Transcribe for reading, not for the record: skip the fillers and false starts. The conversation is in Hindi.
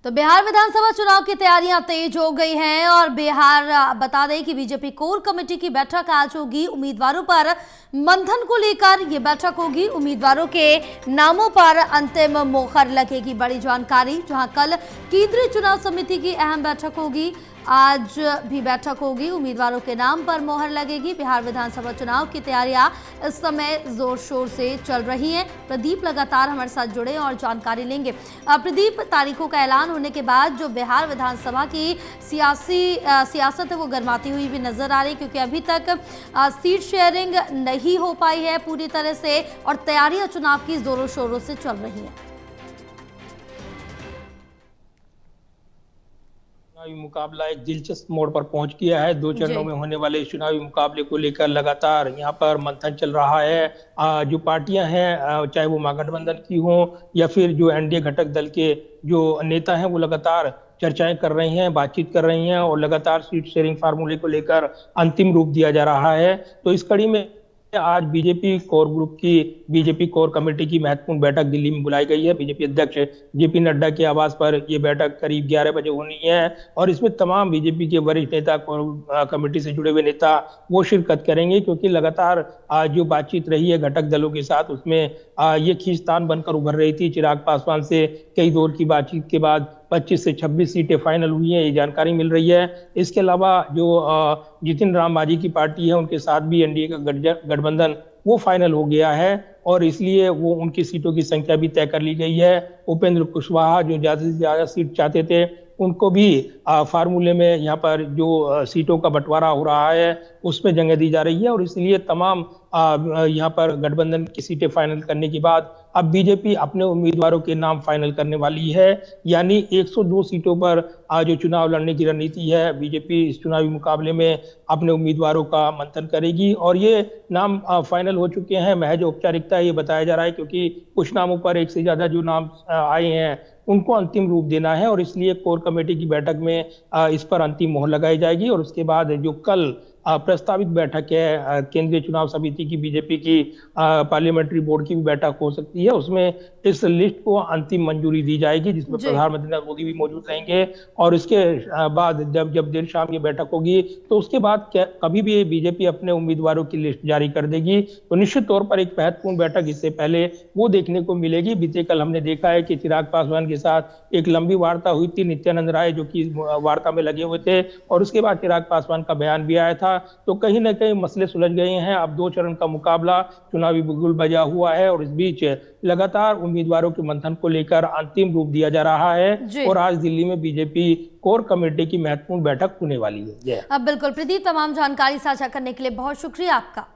तो बिहार विधानसभा चुनाव की तैयारियां तेज हो गई हैं और बिहार बता दें कि बीजेपी कोर कमेटी की बैठक आज होगी। उम्मीदवारों पर मंथन को लेकर ये बैठक होगी। उम्मीदवारों के नामों पर अंतिम मोहर लगेगी। बड़ी जानकारी, जहां कल केंद्रीय चुनाव समिति की अहम बैठक होगी, आज भी बैठक होगी। उम्मीदवारों के नाम पर मोहर लगेगी। बिहार विधानसभा चुनाव की तैयारियां इस समय जोर शोर से चल रही हैं। प्रदीप लगातार हमारे साथ जुड़े और जानकारी लेंगे। प्रदीप, तारीखों का ऐलान होने के बाद जो बिहार विधानसभा की सियासत है वो गर्माती हुई भी नजर आ रही, क्योंकि अभी तक सीट शेयरिंग नहीं हो पाई है पूरी तरह से और तैयारियां चुनाव की जोरों शोरों से चल रही हैं। चुनावी मुकाबला एक दिलचस्प मोड़ पर पहुंच गया है। दो चरणों में होने वाले इस चुनावी मुकाबले को लेकर लगातार यहां पर मंथन चल रहा है। जो पार्टियां हैं, चाहे वो महागठबंधन की हो या फिर जो एनडीए घटक दल के जो नेता हैं, वो लगातार चर्चाएं कर रहे हैं, बातचीत कर रही हैं और लगातार सीट शेयरिंग फार्मूले को लेकर अंतिम रूप दिया जा रहा है। तो इस कड़ी में आज बीजेपी कोर कमेटी की महत्वपूर्ण बैठक दिल्ली में बुलाई गई है। बीजेपी अध्यक्ष जेपी नड्डा के आवास पर यह बैठक करीब 11 बजे होनी है और इसमें तमाम बीजेपी के वरिष्ठ नेता, कोर कमेटी से जुड़े हुए नेता वो शिरकत करेंगे, क्योंकि लगातार जो बातचीत रही है घटक दलों के साथ, उसमें ये खींचतान बनकर उभर रही थी। चिराग पासवान से कई दौर की बातचीत के बाद 25 से 26 सीटें फाइनल हुई हैं, ये जानकारी मिल रही है। इसके अलावा जो जितिन राम मांझी की पार्टी है, उनके साथ भी एनडीए का गठबंधन वो फाइनल हो गया है और इसलिए वो उनकी सीटों की संख्या भी तय कर ली गई है। उपेंद्र कुशवाहा जो ज्यादा से ज्यादा सीट चाहते थे, उनको भी फार्मूले में यहाँ पर जो सीटों का बंटवारा हो रहा है उसमें जगह दी जा रही है और इसलिए तमाम यहाँ पर गठबंधन की सीटें फाइनल करने के बाद अब बीजेपी अपने उम्मीदवारों के नाम फाइनल करने वाली है। यानी 102 सीटों पर जो चुनाव लड़ने की रणनीति है, बीजेपी इस चुनावी मुकाबले में अपने उम्मीदवारों का मंथन करेगी और ये नाम फाइनल हो चुके हैं। महज औपचारिकता ये बताया जा रहा है, क्योंकि कुछ नामों पर एक से ज्यादा जो नाम आए हैं उनको अंतिम रूप देना है और इसलिए कोर कमेटी की बैठक में इस पर अंतिम मोहर लगाई जाएगी और उसके बाद जो कल प्रस्तावित बैठक है केंद्रीय चुनाव समिति की, बीजेपी की पार्लियामेंट्री बोर्ड की भी बैठक हो सकती है। उसमें इस लिस्ट को अंतिम मंजूरी दी जाएगी, जिसमें प्रधानमंत्री नरेंद्र मोदी भी मौजूद रहेंगे और इसके बाद जब देर शाम ये बैठक होगी तो उसके बाद कभी भी बीजेपी अपने उम्मीदवारों की लिस्ट जारी कर देगी। तो निश्चित तौर पर एक महत्वपूर्ण बैठक इससे पहले वो देखने को मिलेगी। बीते कल हमने देखा है कि चिराग पासवान के साथ एक लंबी वार्ता हुई थी, नित्यानंद राय जो कि वार्ता में लगे हुए थे और उसके बाद चिराग पासवान का बयान भी आया था। तो कहीं ना कहीं मसले सुलझ गए हैं। अब 2 चरण का मुकाबला चुनावी बिगुल बजा हुआ है और इस बीच लगातार उम्मीदवारों के मंथन को लेकर अंतिम रूप दिया जा रहा है और आज दिल्ली में बीजेपी कोर कमेटी की महत्वपूर्ण बैठक होने वाली है। अब बिल्कुल प्रदीप, तमाम जानकारी साझा करने के लिए बहुत शुक्रिया आपका।